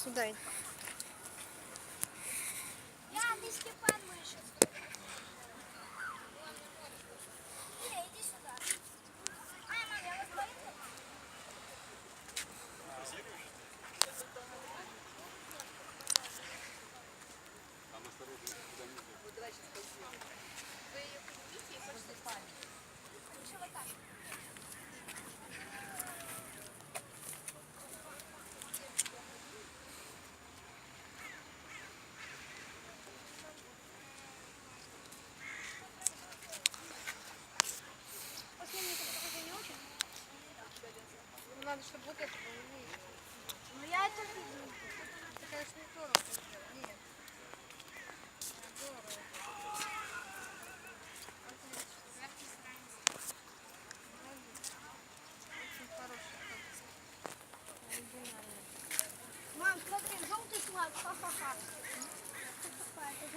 сюда. Я не Степан Миша. Иди сюда. Мама, я вас боюсь. Вы ее поднимите и можете спать. Лучше вот так. Надо, чтобы вот это было. Ну я это видела. Это, конечно, не здорово. Нет. Здорово. Очень хороший. Оригинальный. Мам, смотри, желтый флаг. Ха-ха-ха. Это